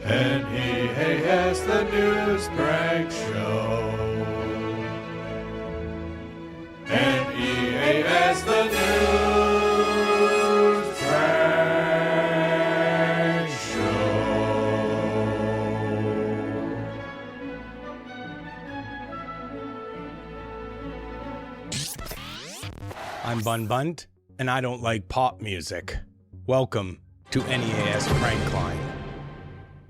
NEAS, the news prank show. NEAS, the news prank show. I'm Bun Bunt, and I don't like pop music. Welcome to NEAS Prankline.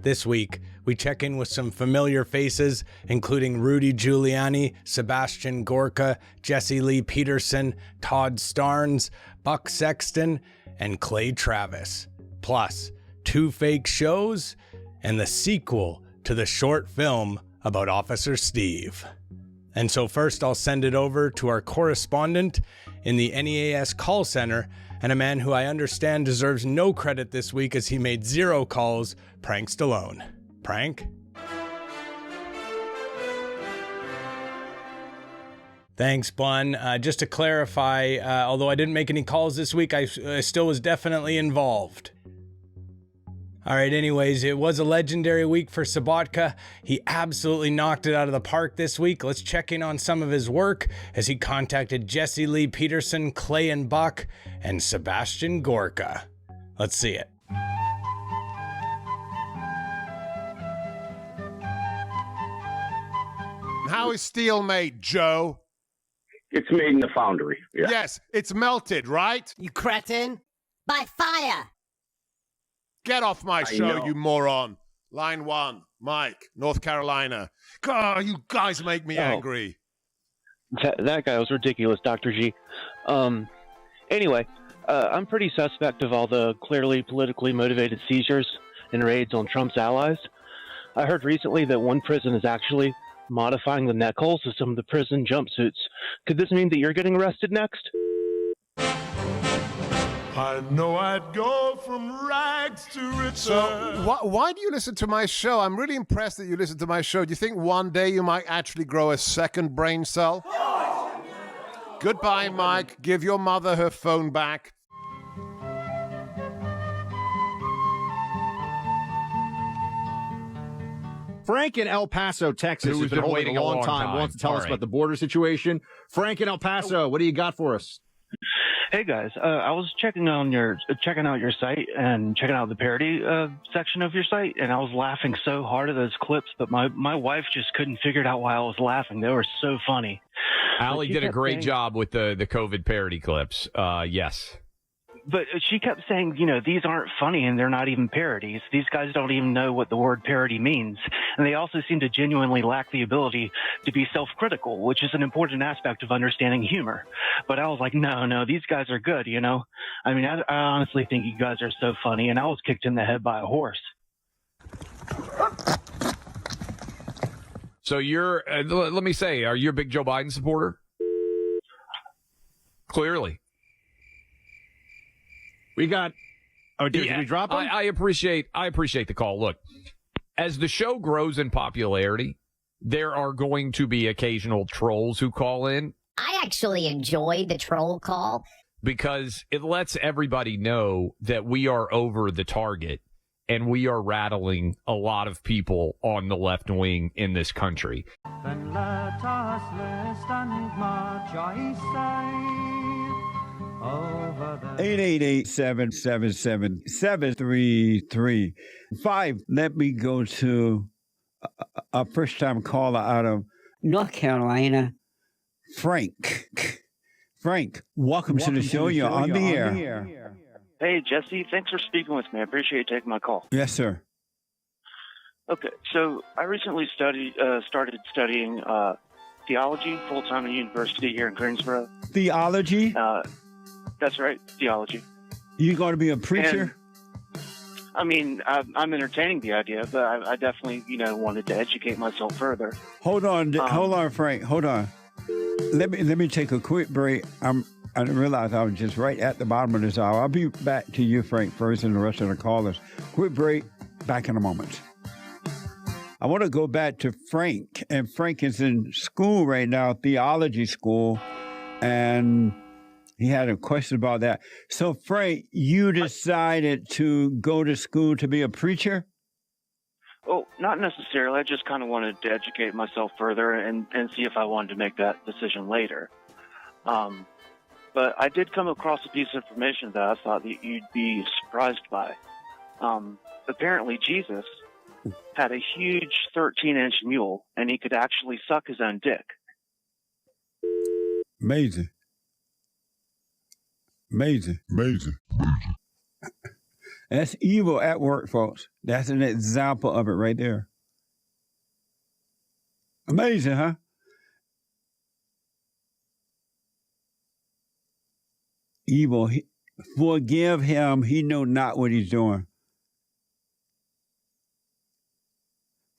This week, we check in with some familiar faces, including Rudy Giuliani, Sebastian Gorka, Jesse Lee Peterson, Todd Starnes, Buck Sexton, and Clay Travis. Plus, 2 fake shows and the sequel to the short film about Officer Steve. And so first, I'll send it over to our correspondent in the NEAS Call Center, and a man who I understand deserves no credit this week as he made 0 calls, Prank Stallone. Prank? Thanks, Bun. Just to clarify, although I didn't make any calls this week, I still was definitely involved. All right, anyways, it was a legendary week for Sobotka. He absolutely knocked it out of the park this week. Let's check in on some of his work as he contacted Jesse Lee Peterson, Clay and Buck, and Sebastian Gorka. Let's see it. How is steel made, Joe? It's made in the foundry. Yeah. Yes, it's melted, right? You cretin! By fire! Get off my show, know. you moron. Line 1, Mike, North Carolina. God, you guys make me angry. That guy was ridiculous, Dr. G. Anyway, I'm pretty suspect of all the clearly politically motivated seizures and raids on Trump's allies. I heard recently that one prison is actually modifying the neck holes of some of the prison jumpsuits. Could this mean that you're getting arrested next? I know I'd go from rags to riches. So, why do you listen to my show? I'm really impressed that you listen to my show. Do you think one day you might actually grow a second brain cell? Goodbye, Mike. Give your mother her phone back. Frank in El Paso, Texas, has been waiting a long time. Wants to tell us about the border situation. Frank in El Paso, what do you got for us? Hey guys, I was checking out your site and checking out the parody section of your site, and I was laughing so hard at those clips, but my wife just couldn't figure out why I was laughing. They were so funny. Allie did a great job with the COVID parody clips. Yes. But she kept saying, these aren't funny and they're not even parodies. These guys don't even know what the word parody means. And they also seem to genuinely lack the ability to be self-critical, which is an important aspect of understanding humor. But I was like, no, these guys are good, I mean, I honestly think you guys are so funny, and I was kicked in the head by a horse. So you're, let me say, are you a big Joe Biden supporter? Clearly. We got. Oh, did we drop him? I appreciate the call. Look, as the show grows in popularity, there are going to be occasional trolls who call in. I actually enjoy the troll call because it lets everybody know that we are over the target and we are rattling a lot of people on the left wing in this country. Then let us list and march, I say. 888-777-7335. Let me go to a first-time caller out of North Carolina, Frank. Frank, welcome to the show. You're on the air. Hey, Jesse. Thanks for speaking with me. I appreciate you taking my call. Yes, sir. Okay, so I recently started studying theology full-time at university here in Greensboro. Theology? That's right, theology. You going to be a preacher? And, I'm entertaining the idea, but I definitely, wanted to educate myself further. Hold on, Frank. Hold on. Let me take a quick break. I didn't realize I was just right at the bottom of this hour. I'll be back to you, Frank, first, and the rest of the callers. Quick break. Back in a moment. I want to go back to Frank, and Frank is in school right now, theology school, and he had a question about that. So, Frank, you decided to go to school to be a preacher? Oh, not necessarily. I just kind of wanted to educate myself further and see if I wanted to make that decision later. But I did come across a piece of information that I thought that you'd be surprised by. Apparently, Jesus had a huge 13-inch mule, and he could actually suck his own dick. Amazing. Amazing. Amazing. That's evil at work, folks. That's an example of it right there. Amazing, huh? Evil. Forgive him. He know not what he's doing.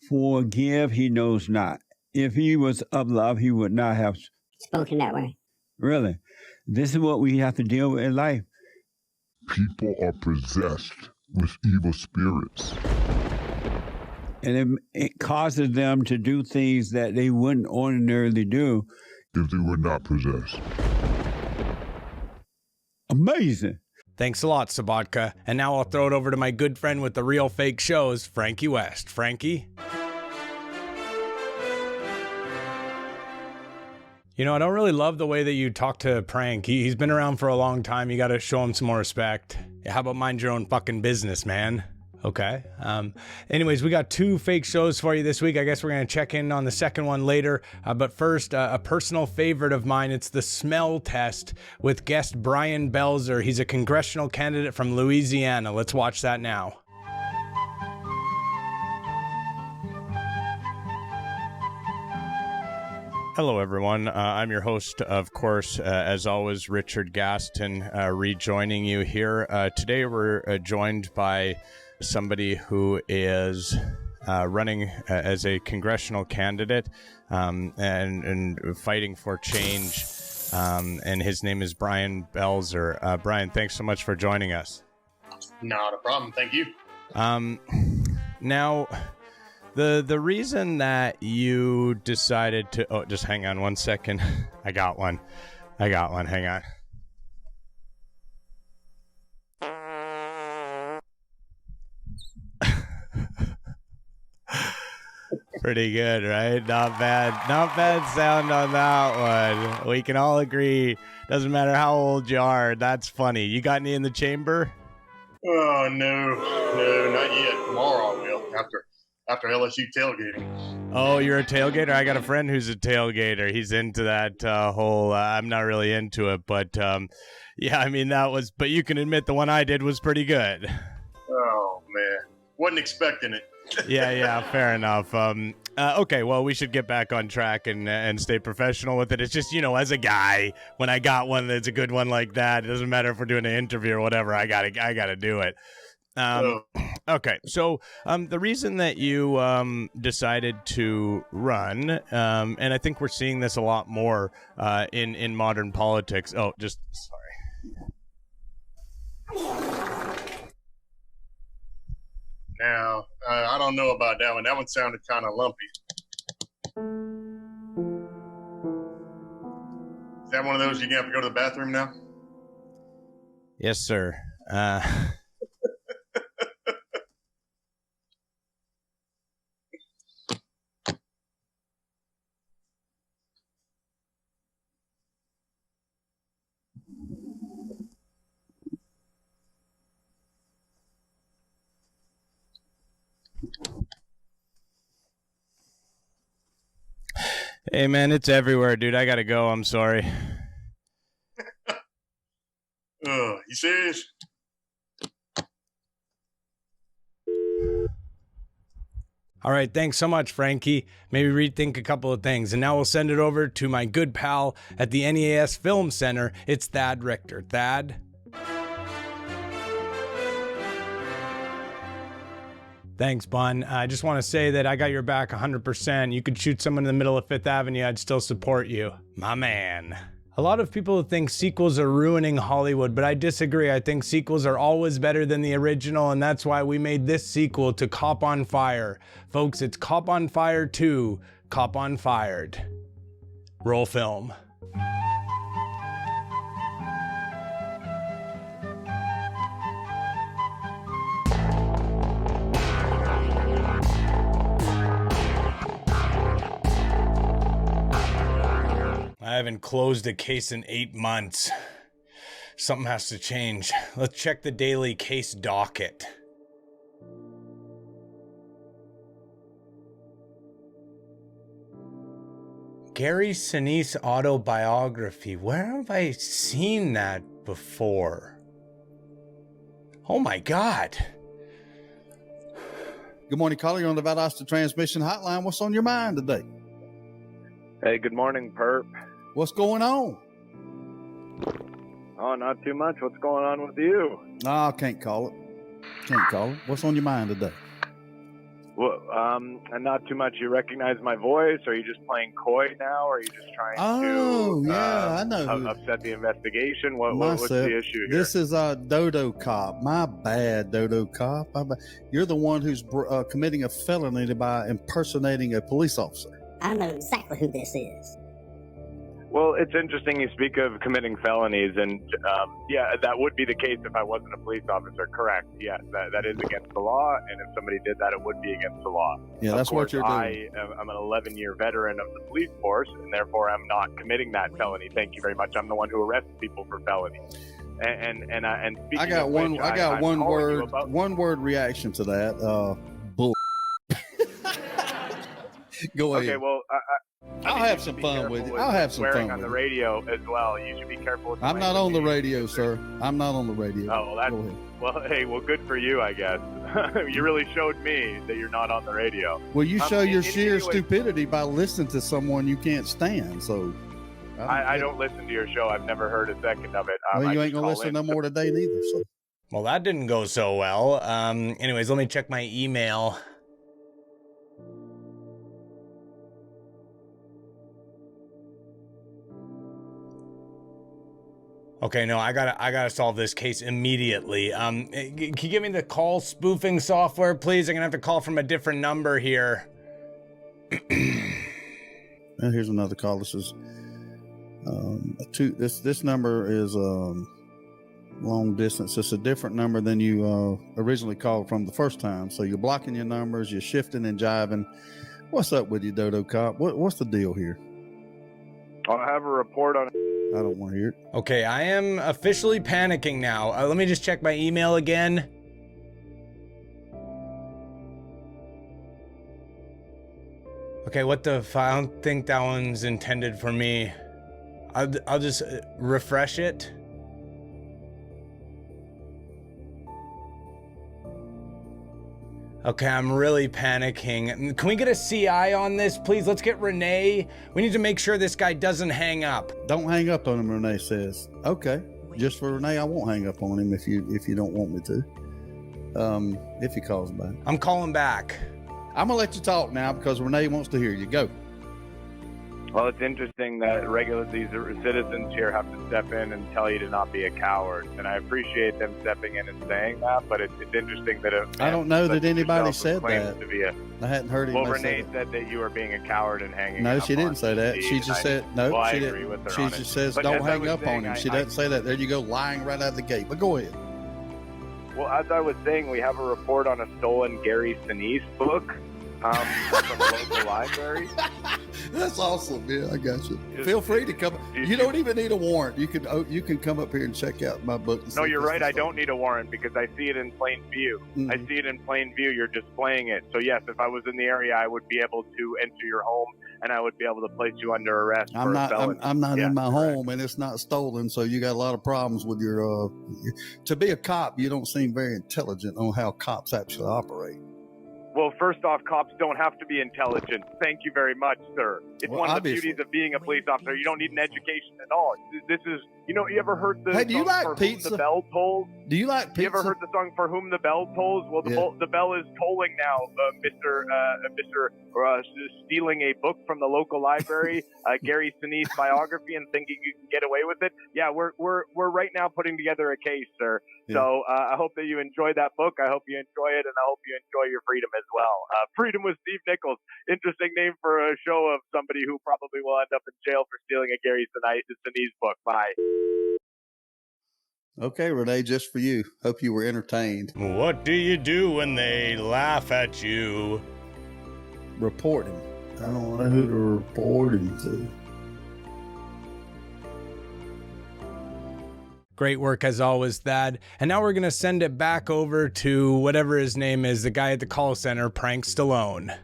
Forgive, he knows not. If he was of love, he would not have spoken that way. Really. This is what we have to deal with in life. People are possessed with evil spirits. And it causes them to do things that they wouldn't ordinarily do if they were not possessed. Amazing. Thanks a lot, Sobotka. And now I'll throw it over to my good friend with the real fake shows, Frankie West. Frankie? You know, I don't really love the way that you talk to Prank. He's been around for a long time. You got to show him some more respect. How about mind your own fucking business, man? Okay. Anyways, we got 2 fake shows for you this week. I guess we're going to check in on the second one later. But first, a personal favorite of mine. It's the smell test with guest Brian Belzer. He's a congressional candidate from Louisiana. Let's watch that now. Hello, everyone. I'm your host, of course, as always, Richard Gaston, rejoining you here. Today, we're joined by somebody who is running as a congressional candidate and fighting for change, and his name is Brian Belzer. Brian, thanks so much for joining us. Not a problem. Thank you. Now, the reason that you decided to... Oh, just hang on one second. I got one. Hang on. Pretty good, right? Not bad sound on that one. We can all agree, doesn't matter how old you are, that's funny. You got any in the chamber? Oh, no, not yet. Tomorrow I will, after LSU tailgating. Oh, you're a tailgater? I got a friend who's a tailgater. He's into that whole, I'm not really into it, but yeah, I mean, but you can admit the one I did was pretty good. Oh, man. Wasn't expecting it. Yeah, fair enough. Okay, well, we should get back on track and stay professional with it. It's just, you know, as a guy, when I got one that's a good one like that, it doesn't matter if we're doing an interview or whatever, I gotta do it. Okay, so the reason that you decided to run, and I think we're seeing this a lot more in modern politics. Oh, just sorry. Now, I don't know about that one. That one sounded kind of lumpy. Is that one of those you're going to have to go to the bathroom now? Yes, sir. Hey, man, it's everywhere, dude. I gotta go. I'm sorry. You serious? All right, thanks so much, Frankie. Maybe rethink a couple of things. And now we'll send it over to my good pal at the NEAS Film Center. It's Thad Richter. Thad? Thanks, Bun. I just want to say that I got your back 100%. You could shoot someone in the middle of 5th Avenue, I'd still support you. My man. A lot of people think sequels are ruining Hollywood, but I disagree. I think sequels are always better than the original, and that's why we made this sequel to Cop on Fire. Folks, it's Cop on Fire 2, Cop on Fired. Roll film. haven't closed a case in 8 months. Something has to change. Let's check the daily case docket. Gary Sinise autobiography. Where have I seen that before? Oh my God. Good morning, caller. You're on the Valdosta Transmission Hotline. What's on your mind today? Hey, good morning, Perp. What's going on? Oh, not too much. What's going on with you? No, I can't call it. Can't call it. What's on your mind today? Well, not too much. You recognize my voice? Or are you just playing coy now? Or are you just trying to I know upset the investigation? What's the issue here? This is Dodo Cop. My bad, Dodo Cop. You're the one who's committing a felony by impersonating a police officer. I know exactly who this is. Well, it's interesting you speak of committing felonies, and yeah, that would be the case if I wasn't a police officer, correct? Yes, that is against the law, and if somebody did that, it would be against the law. Yeah, that's what you're doing. I'm an 11-year veteran of the police force, and therefore I'm not committing that felony. Thank you very much. I'm the one who arrests people for felonies. And speaking I got of one. which, I got one word. One word reaction to that. Bull. Go ahead. Okay, well, I'll have some fun with it. I'll have some fun on the radio as well. You should be careful. I'm not on the radio, sir. I'm not on the radio. Oh, well, hey, good for you, I guess. You really showed me that you're not on the radio. Well, you show your sheer stupidity by listening to someone you can't stand. So, I don't listen to your show. I've never heard a second of it. Well, you ain't gonna listen no more today, neither. So, well, that didn't go so well. Anyways, let me check my email. Okay, no, I gotta solve this case immediately. Can you give me the call spoofing software, please? I'm gonna have to call from a different number here. And here's another call. This is this number is long distance. It's a different number than you originally called from the first time. So you're blocking your numbers, you're shifting and jiving. What's up with you, Dodo Cop? What's the deal here? I'll have a report on it. I don't want to hear it. Okay, I am officially panicking now. Let me just check my email again. Okay, what the f- I don't think that one's intended for me. I'll just refresh it. Okay, I'm really panicking. Can we get a CI on this, please? Let's get Renee. We need to make sure this guy doesn't hang up. Don't hang up on him, Renee says. Okay, just for Renee, I won't hang up on him if you don't want me to. If he calls back. I'm calling back. I'm gonna let you talk now because Renee wants to hear you. Go. Well, it's interesting that these citizens here have to step in and tell you to not be a coward, and I appreciate them stepping in and saying that. But it's interesting that I don't know that anybody said that. I hadn't heard anybody. Well, Renee said that you were being a coward and hanging. No, up she didn't say that. She just said no. Well, she didn't. She just says don't hang up on him. She doesn't say that. There you go, lying right out of the gate. But go ahead. Well, as I was saying, we have a report on a stolen Gary Sinise book. From the local library. That's awesome, man. I got you. Feel free to come. You don't even need a warrant. You can come up here and check out my book. No, you're right. I don't need a warrant because I see it in plain view. I see it in plain view. You're displaying it. So yes, if I was in the area, I would be able to enter your home and I would be able to place you under arrest. I'm not in my home and it's not stolen. So you got a lot of problems with your. To be a cop, you don't seem very intelligent on how cops actually operate. Well, first off, cops don't have to be intelligent. Thank you very much, sir. It's one of the beauties of being a police officer. You don't need an education at all. This is, you ever heard the do you song like For pizza? Whom the Bell Tolls? Do you like pizza? You ever heard the song For Whom the Bell Tolls? Well, the bell is tolling now, Mr. Stealing a book from the local library, Gary Sinise biography, and thinking you can get away with it. Yeah, we're right now putting together a case, sir. Yeah. So I hope that you enjoy that book. I hope you enjoy it, and I hope you enjoy your freedom as well. Freedom with Steve Nichols. Interesting name for a show of somebody who probably will end up in jail for stealing a Gary Sinise book. Bye. Okay, Renee, just for you. Hope you were entertained. What do you do when they laugh at you? Report him. I don't know who to report him to. Great work as always, Thad. And now we're going to send it back over to whatever his name is, the guy at the call center, Prank Stallone.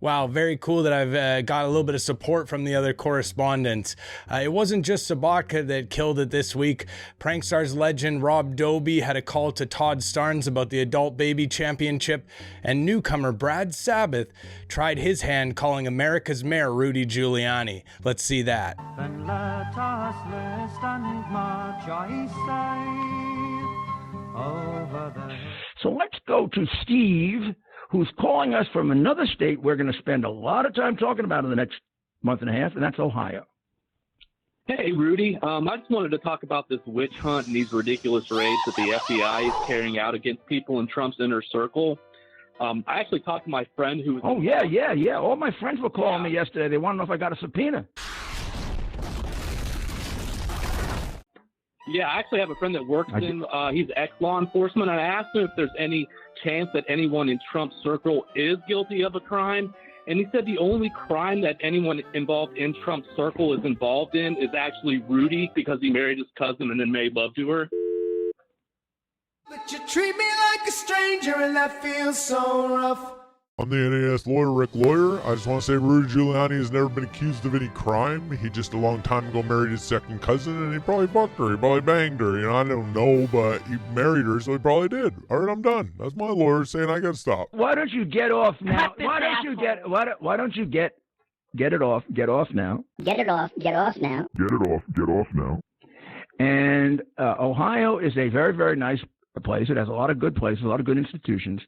Wow, very cool that I've got a little bit of support from the other correspondents. It wasn't just Sobotka that killed it this week. Prankstars legend Rob Dobi had a call to Todd Starnes about the Adult Baby Championship, and newcomer BradSabbath tried his hand calling America's mayor Rudy Giuliani. Let's see that. Then let us list and march, I say, over there. So let's go to Steve, who's calling us from another state we're going to spend a lot of time talking about in the next month and a half, and that's Ohio. Hey, Rudy. I just wanted to talk about this witch hunt and these ridiculous raids that the FBI is carrying out against people in Trump's inner circle. I actually talked to my friend who was... Oh, yeah. All my friends were calling me yesterday. They want to know if I got a subpoena. Yeah, I actually have a friend that works in, he's ex-law enforcement. I asked him if there's any chance that anyone in Trump's circle is guilty of a crime. And he said the only crime that anyone involved in Trump's circle is involved in is actually Rudy, because he married his cousin and then made love to her. But you treat me like a stranger and that feels so rough. I'm the NEAS lawyer, Rick Lawyer. I just want to say Rudy Giuliani has never been accused of any crime. He just a long time ago married his second cousin, and he probably fucked her. He probably banged her. You know, I don't know, but he married her, so he probably did. All right, I'm done. That's my lawyer saying I got to stop. Why don't you get off now? Why don't you get it off? Get off now. Get it off now. Get off now. And Ohio is a very, very nice place. It has a lot of good places, a lot of good institutions.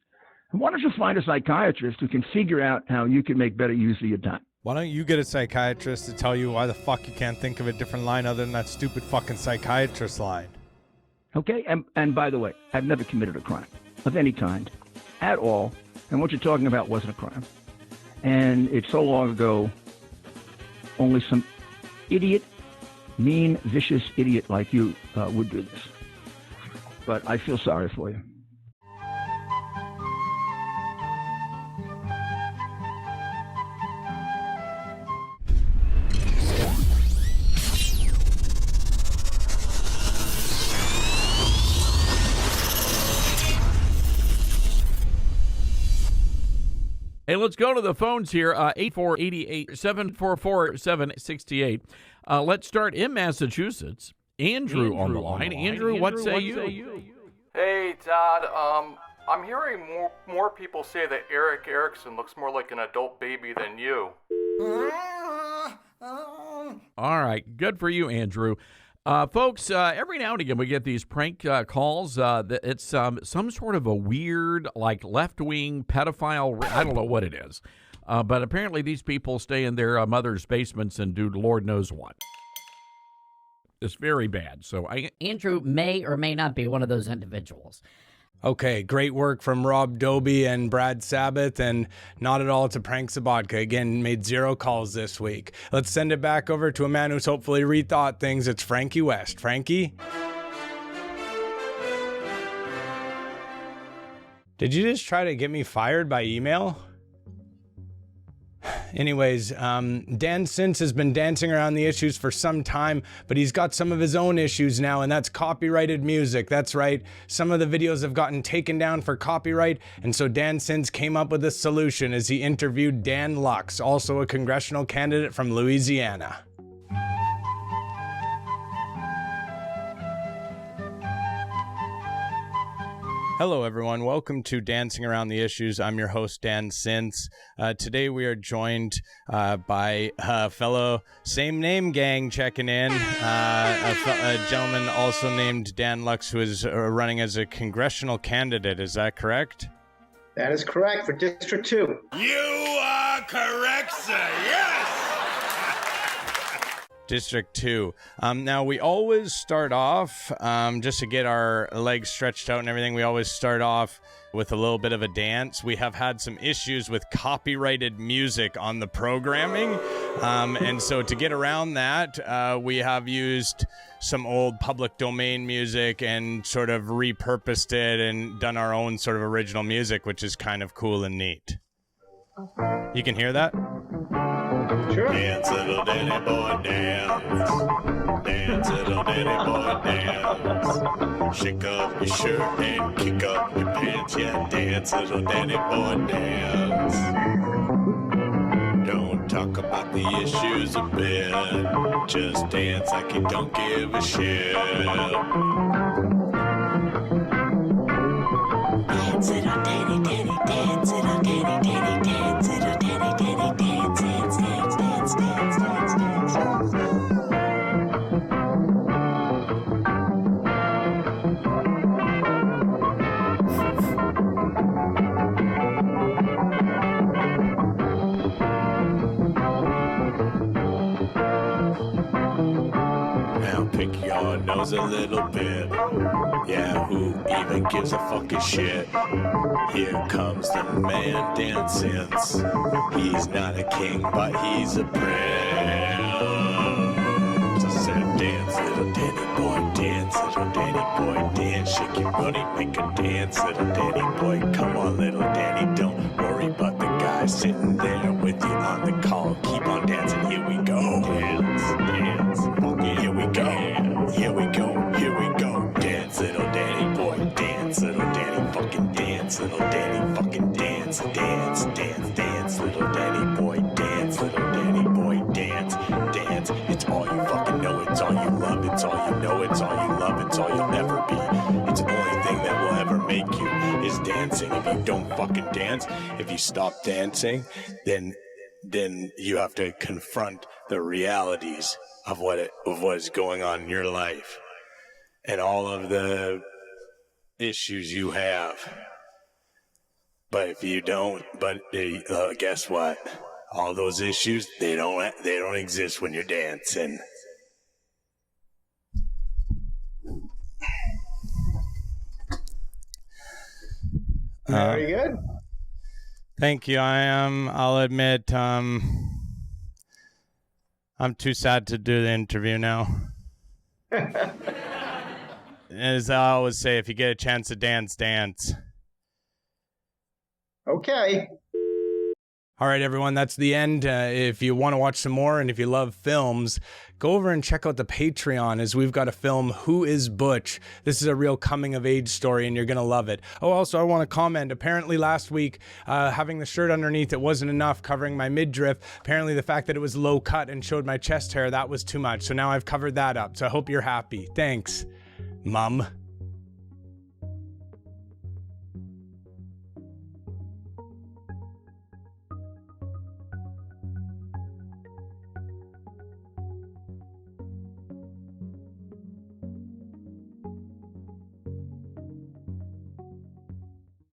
Why don't you find a psychiatrist who can figure out how you can make better use of your time? Why don't you get a psychiatrist to tell you why the fuck you can't think of a different line other than that stupid fucking psychiatrist line? Okay, and by the way, I've never committed a crime of any kind at all, and what you're talking about wasn't a crime. And it's so long ago, only some idiot, mean, vicious idiot like you would do this. But I feel sorry for you. Hey, let's go to the phones here, 8488-744-768. Let's start in Massachusetts. Andrew on the line. Andrew, what say you? Hey, Todd. I'm hearing more people say that Eric Erickson looks more like an adult baby than you. All right, good for you, Andrew. Folks, every now and again we get these prank calls. It's some sort of a weird, like, left-wing pedophile. I don't know what it is. But apparently these people stay in their mother's basements and do Lord knows what. It's very bad. So Andrew may or may not be one of those individuals. Okay, great work from Rob Dobi and BradSabbath, and not at all to Prank Sobotka. Again, made 0 calls this week. Let's send it back over to a man who's hopefully rethought things. It's Frankie West. Frankie? Did you just try to get me fired by email? Anyways, Dan Sins has been dancing around the issues for some time, but he's got some of his own issues now, and that's copyrighted music. That's right. Some of the videos have gotten taken down for copyright, and so Dan Sins came up with a solution as he interviewed Dan Lux, also a congressional candidate from Louisiana. Hello, everyone. Welcome to Dancing Around the Issues. I'm your host, Dan Sins. Today we are joined by a fellow same name gang checking in, a gentleman also named Dan Lux, who is running as a congressional candidate. Is that correct? That is correct, for District 2. You are correct, sir. Yes! District 2. Now, we always start off, just to get our legs stretched out and everything, we always start off with a little bit of a dance. We have had some issues with copyrighted music on the programming, and so to get around that, we have used some old public domain music and sort of repurposed it and done our own sort of original music, which is kind of cool and neat. You can hear that? Sure. Dance, little Danny boy, dance. Dance, little Danny boy, dance. Shake up your shirt and kick up your pants. Yeah, dance, little Danny boy, dance. Don't talk about the issues a bit. Just dance like you don't give a shit. Dance, little Danny, Danny, dance, little Danny, Danny, dance, little Danny, Danny, dance, dance, dance, dance, dance, dance, dance, dance. Now pick your nose a little bit. Yeah, who even gives a fucking shit? Here comes the man dancing. He's not a king, but he's a prince. I said, dance, little Danny boy, dance, little Danny boy, dance. Shake your booty, make a dance, little Danny boy. Come on, little Danny, don't worry about the guy sitting there with you on the call. Keep on dancing, here we go. Dance, dance, here we go. Here we go, here we go. Dance, little Danny boy, dance, little Danny, fucking dance, little Danny, fucking dance, dance, dance, dance, little Danny boy, dance, little Danny boy, dance, dance. It's all you fucking know, it's all you love, it's all you know, it's all you love, it's all you'll ever be. It's the only thing that will ever make you is dancing. If you don't fucking dance, if you stop dancing, then you have to confront the realities of what is going on in your life and all of the issues you have. But if you don't, guess what? All those issues, they don't exist when you're dancing. Very good. Thank you. I'll admit, I'm too sad to do the interview now. As I always say, if you get a chance to dance, dance. Okay. All right, everyone, that's the end. If you want to watch some more and if you love films, go over and check out the Patreon as we've got a film, Who is Butch? This is a real coming-of-age story, and you're going to love it. Oh, also, I want to comment. Apparently, last week, having the shirt underneath, it wasn't enough covering my midriff. Apparently, the fact that it was low cut and showed my chest hair, that was too much. So now I've covered that up. So I hope you're happy. Thanks, Mum.